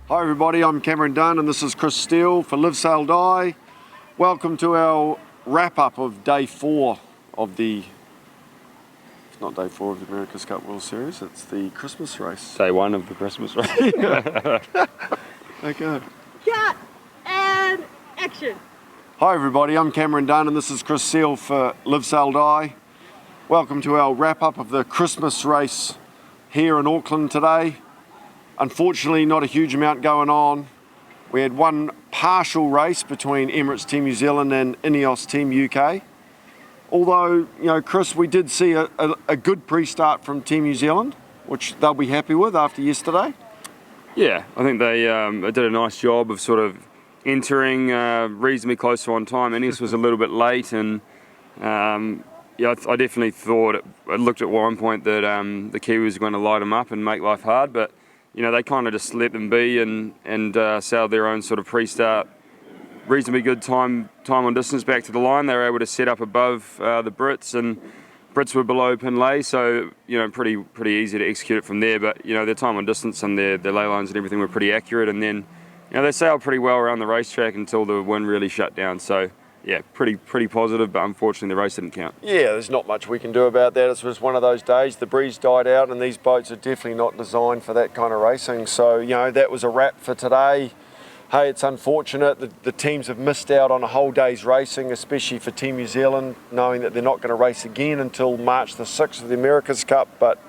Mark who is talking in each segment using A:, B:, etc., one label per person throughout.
A: Hi everybody, I'm Cameron Dunn and this is Chris Steele for Live Sail Die. Welcome to our wrap-up of day 4 of the, it's not day 4 of the America's Cup World Series, it's the Christmas race.
B: Day 1 of the Christmas race.
A: Okay.
C: Cut and action.
A: Hi everybody, I'm Cameron Dunn and this is Chris Steele for Live Sail Die. Welcome to our wrap-up of the Christmas race here in Auckland today. Unfortunately, not a huge amount going on. We had one partial race between Emirates Team New Zealand and INEOS Team UK. Although, you know, Chris, we did see a good pre-start from Team New Zealand, which they'll be happy with after yesterday.
B: Yeah, I think they did a nice job of sort of entering reasonably close to on time. INEOS was a little bit late, and yeah, I definitely thought, it looked at one point that the Kiwis were going to light them up and make life hard, but you know, they kind of just let them be and sailed their own sort of pre-start, reasonably good time on distance back to the line. They were able to set up above the Brits, and Brits were below pin lay, so you know, pretty easy to execute it from there. But you know, their time on distance and their lay lines and everything were pretty accurate. And then you know, they sailed pretty well around the racetrack until the wind really shut down. So yeah, pretty positive, but unfortunately the race didn't count.
A: Yeah, there's not much we can do about that. It was one of those days. The breeze died out and these boats are definitely not designed for that kind of racing. So, you know, that was a wrap for today. Hey, it's unfortunate. The teams have missed out on a whole day's racing, especially for Team New Zealand, knowing that they're not going to race again until March the 6th of the America's Cup. But,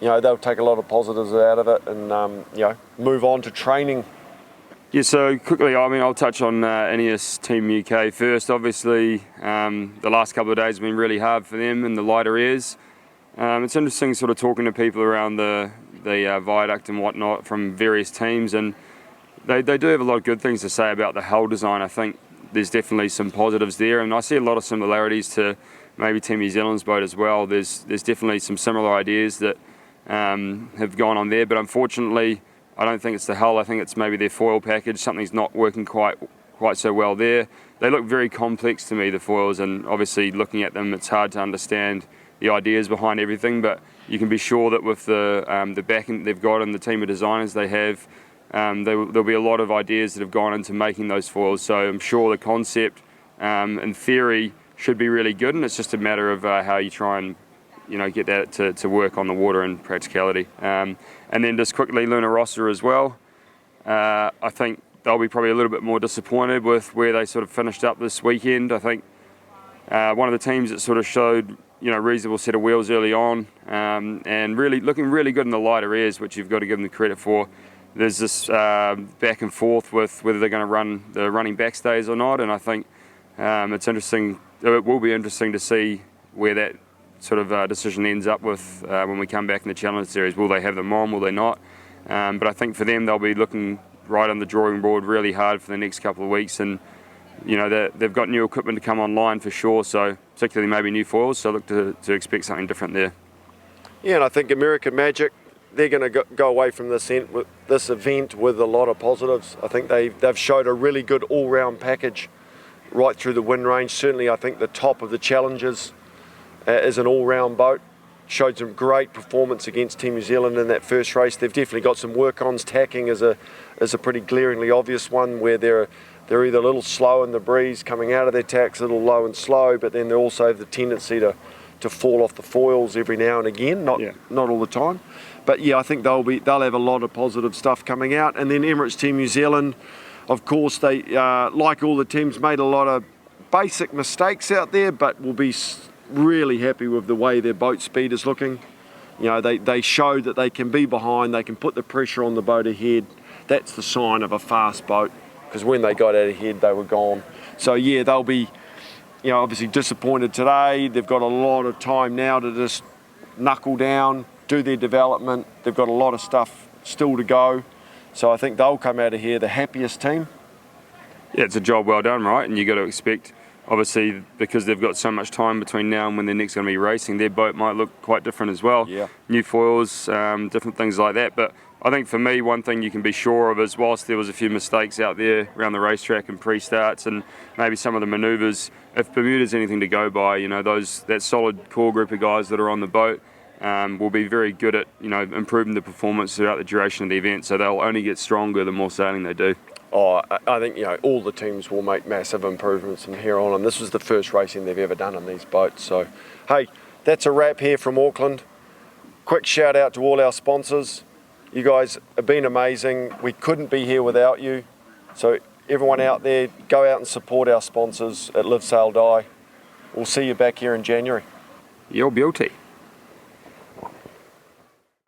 A: you know, they'll take a lot of positives out of it and, you know, move on to training.
B: Yeah, so quickly, I mean, I'll touch on INEOS Team UK first. Obviously, the last couple of days have been really hard for them in the lighter airs. It's interesting sort of talking to people around the viaduct and whatnot from various teams, and they do have a lot of good things to say about the hull design. I think there's definitely some positives there, and I see a lot of similarities to maybe Team New Zealand's boat as well. There's definitely some similar ideas that have gone on there, but unfortunately, I don't think it's the hull. I think it's maybe their foil package. Something's not working quite so well there. They look very complex to me, the foils, and obviously looking at them, it's hard to understand the ideas behind everything. But you can be sure that with the backing they've got and the team of designers they have, there'll be a lot of ideas that have gone into making those foils. So I'm sure the concept, in theory, should be really good, and it's just a matter of how you try and get that to work on the water in practicality. And then just quickly, Luna Rossa as well. I think they'll be probably a little bit more disappointed with where they sort of finished up this weekend. I think one of the teams that sort of showed reasonable set of wheels early on, and really looking really good in the lighter airs, which you've got to give them the credit for. There's this back and forth with whether they're going to run the running backstays or not, and I think it's interesting. It will be interesting to see where that sort of decision ends up with when we come back in the Challenger Series. Will they have them on, will they not? But I think for them, they'll be looking right on the drawing board really hard for the next couple of weeks, and they've got new equipment to come online for sure, so particularly maybe new foils, so look to expect something different there.
A: Yeah, and I think American Magic, they're going to go away from this event with a lot of positives. I think they've showed a really good all-round package right through the wind range. Certainly I think the top of the Challengers is an all-round boat. Showed some great performance against Team New Zealand in that first race. They've definitely got some work-ons. Tacking is a pretty glaringly obvious one, where they're either a little slow in the breeze coming out of their tacks, a little low and slow, but then they also have the tendency to fall off the foils every now and again, not all the time. But yeah, I think they'll have a lot of positive stuff coming out. And then Emirates Team New Zealand, of course, they like all the teams made a lot of basic mistakes out there, but will be really happy with the way their boat speed is looking. They showed that they can be behind, they can put the pressure on the boat ahead. That's the sign of a fast boat, because when they got out ahead, they were gone. So yeah, they'll be obviously disappointed today. They've got a lot of time now to just knuckle down, do their development. They've got a lot of stuff still to go. So I think they'll come out of here the happiest team.
B: Yeah, it's a job well done, right? And you got to expect, obviously, because they've got so much time between now and when they're next going to be racing, their boat might look quite different as well.
A: Yeah.
B: New foils, different things like that. But I think for me, one thing you can be sure of is, whilst there was a few mistakes out there around the racetrack and pre-starts and maybe some of the manoeuvres, if Bermuda's anything to go by, that solid core group of guys that are on the boat, will be very good at improving the performance throughout the duration of the event. So they'll only get stronger the more sailing they do.
A: Oh, I think all the teams will make massive improvements from here on, and this was the first racing they've ever done in these boats. So, hey, that's a wrap here from Auckland. Quick shout out to all our sponsors. You guys have been amazing. We couldn't be here without you. So everyone out there, go out and support our sponsors at Live Sail Die. We'll see you back here in January.
B: You're beauty.